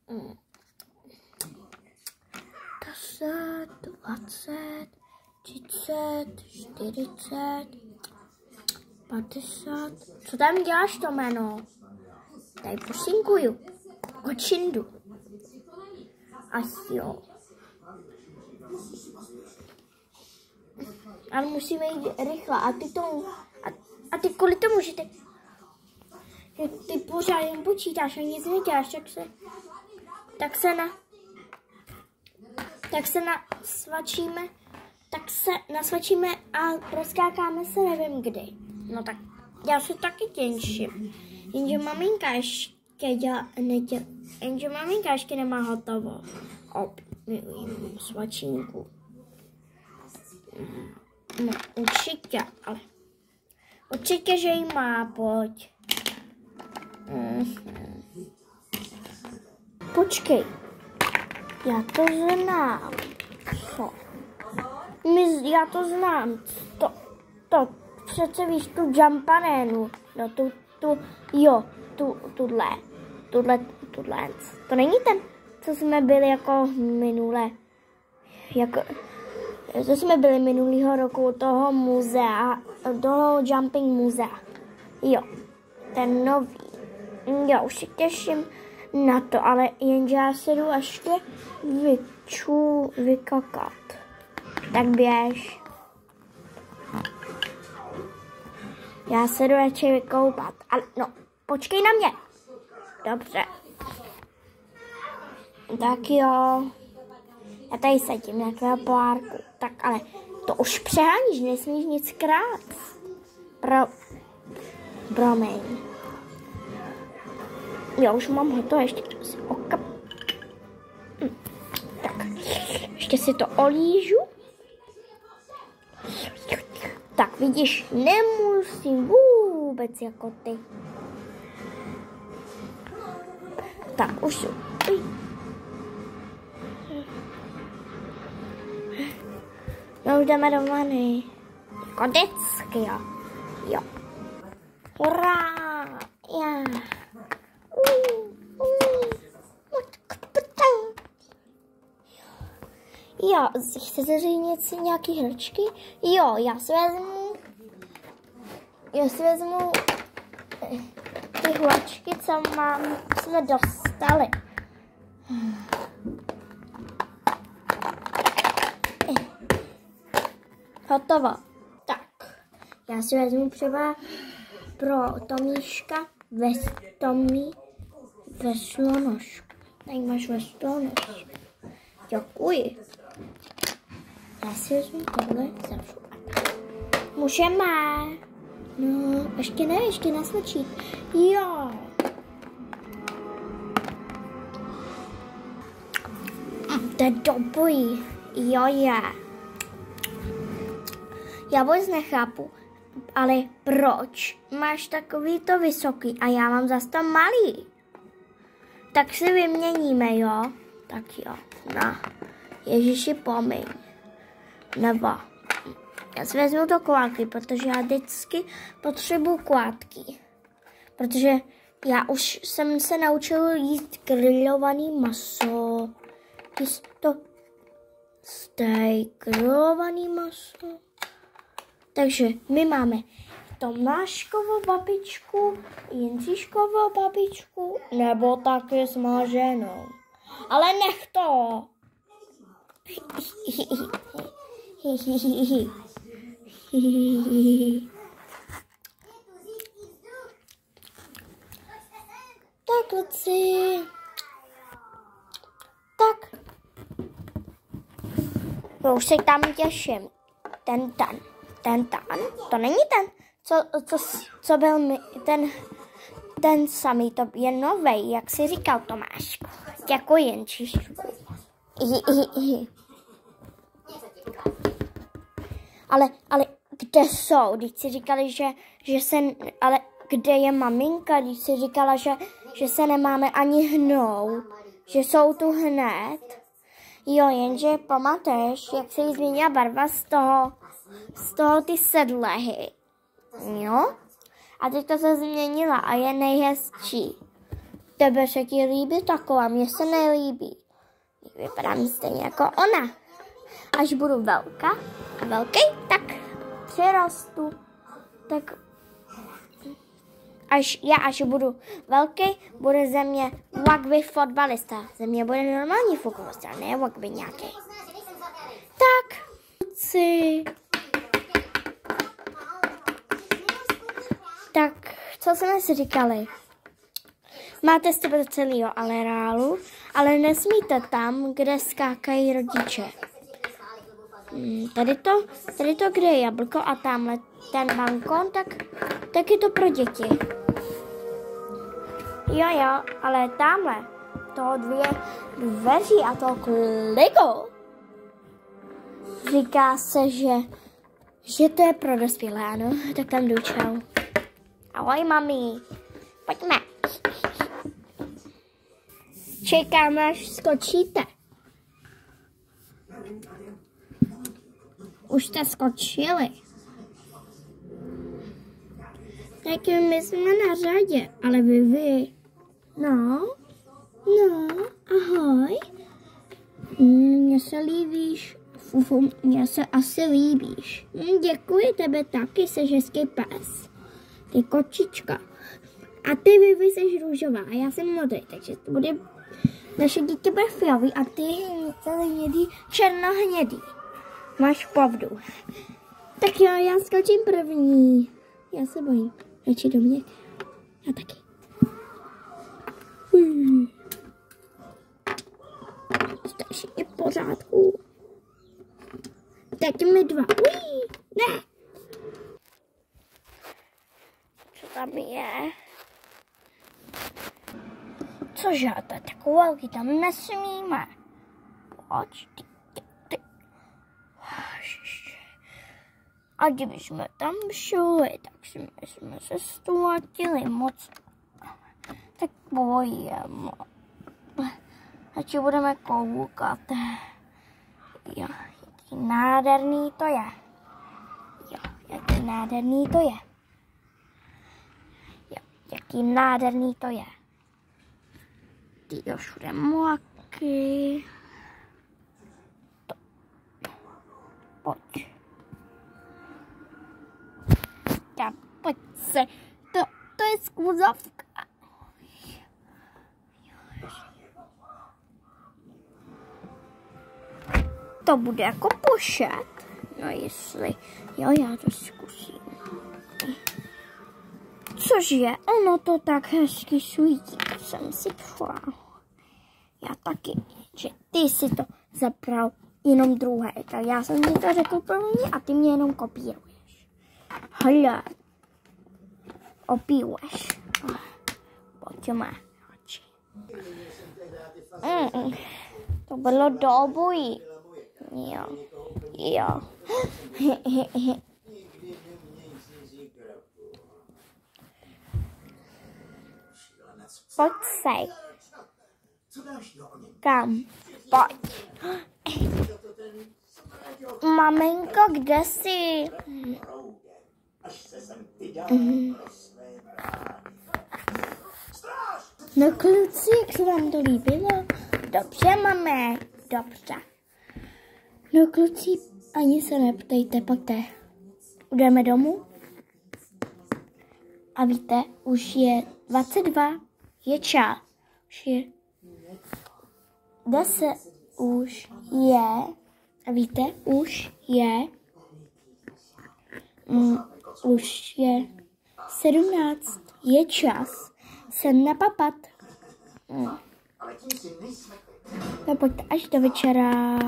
10, 20, 30, 40, 50. Co tam děláš, Tomeno? Tady pusinkuju. Očindu. Asi jo. Ale musíme jít rychle. A ty kvůli tomu, že ty pořád jen počítáš a nic neděláš, tak se nasvačíme a proskákáme se nevím kdy. No tak já se taky těším. Jenže maminka ještě nemá hotovo. Svačínku. No, určitě, že jí má, pojď. Počkej, já to znám. Co? Já to znám. To přece víš tu Jumpanénu. No tuhle. To není ten, co jsme byli jako minule. To jsme byli minulýho roku toho muzea, toho jumping muzea. Jo, ten nový. Já už se těším na to, ale jenže já se jdu ještě vykakat. Tak běž. Já se jdu radši vykoupat. Ale no, počkej na mě. Dobře. Tak jo. Já tady sedím na párku. Tak ale to už přeháníš, nesmíš nic krát. Promiň. Já už mám hotovo, ještě si Tak, ještě si to olížu. Tak vidíš, nemusím vůbec jako ty. Tak, už No už jdeme do vany. Jako vždycky, jo. Hurá! Já. Jo, chcete říct nějaký hračky? Jo, já si vezmu ty hračky, co jsme dostali. Hotovo. Tak, já si vezmu třeba pro Tomíška veslonožku. Tady máš veslonožku. Děkuji. Já si vezmu tohle zavřu. Můžeme. No, ještě nasvačit. Jo. To je dobrý. Jo, je. Já vůbec nechápu, ale proč máš takový to vysoký a já mám zase to malý? Tak si vyměníme, jo? Tak jo, no. Ježiši, pomiň. Nebo já si vezmu to kvátky, protože já vždycky potřebuji kvátky. Protože já už jsem se naučil jíst grilovaný maso. Jíst to steak, grilovaný maso. Takže my máme Tomáškovou babičku, Jindříškovou babičku, nebo taky smaženou. Ale nech to. Tak, kluci. Tak. Už se tam těším. To není ten, co byl ten samý, to je novej, jak jsi říkal, Tomášku. Jako Jenčišku. Ale kde jsou? Když jsi říkali, ale kde je maminka? Když jsi říkala, že se nemáme ani hnout, že jsou tu hned. Jo, jenže pamatuješ, jak se jí změnila barva z toho ty sedlehy. Jo? A teď to se změnila a je nejhezčí. Tebe se ti líbí taková, mně se nelíbí. Vypadám stejně jako ona. Až budu velký, tak přirostu. Tak až budu velký, bude ze mě rugby fotbalista. Ze mě bude normální fotbalista, ne rugby nějaký. Tak, tak, co jsme si říkali? Máte z tebe celého areálu, ale nesmíte tam, kde skákají rodiče. Tady to, kde je jablko a tamhle ten balkon, tak je to pro děti. Jo, ale tamhle toho dvě dveří a toho kliku říká se, že to je pro dospělé, ano, tak tam jdu, čau. Ahoj, mami, pojďme. Čekám, až skočíte. Už jste skočili. Tak my jsme na řadě, ale vy. No, ahoj. Mně se líbíš. Fufu, mně se asi líbíš. Děkuji, tebe taky, jsi hezký pes. Ty kočička. A ty vy jsi růžová a já jsem modrý, takže to bude... Naše dítě bude fialový a ty hnědý, černohnědý. Máš pravdu. Tak jo, já skočím první. Já se bojím. Radši do mě. Já taky. Jste všichni v pořádku. Tak mi dva. Ne. Co tam je? Cože, to je takový velký, tam nesmíme. Pojď, ty. A když jsme tam šli, tak jsme se ztratili moc. Tak bojím. Radši budeme koukat. Jo, jaký nádherný to je. Jaký nádherný to je. Ty jo, všude mlaky. Pojď. Tak, pojď se. To je skluzovka. To bude jako pošet. No jestli. Jo, já to zkusím. Cože, ono to tak hezky svítí, to jsem si přál. Já taky, že ty si to zabral jenom druhé, tak já jsem ti to řekl první a ty mě jenom kopíruješ. Hle, opíruješ. Pojďme. To bylo dobují. Jo. Pojď sej. Kam? Pojď. Maminko, kde jsi? No kluci, jak se vám to líbilo? Dobře, máme. Dobře. No kluci, ani se neptejte, pojďte. Jdeme domů? A víte, už je 22. Je čas. Už je 10. Už je. A víte, už je 17. Je čas se napapat. No pojďte až do večera.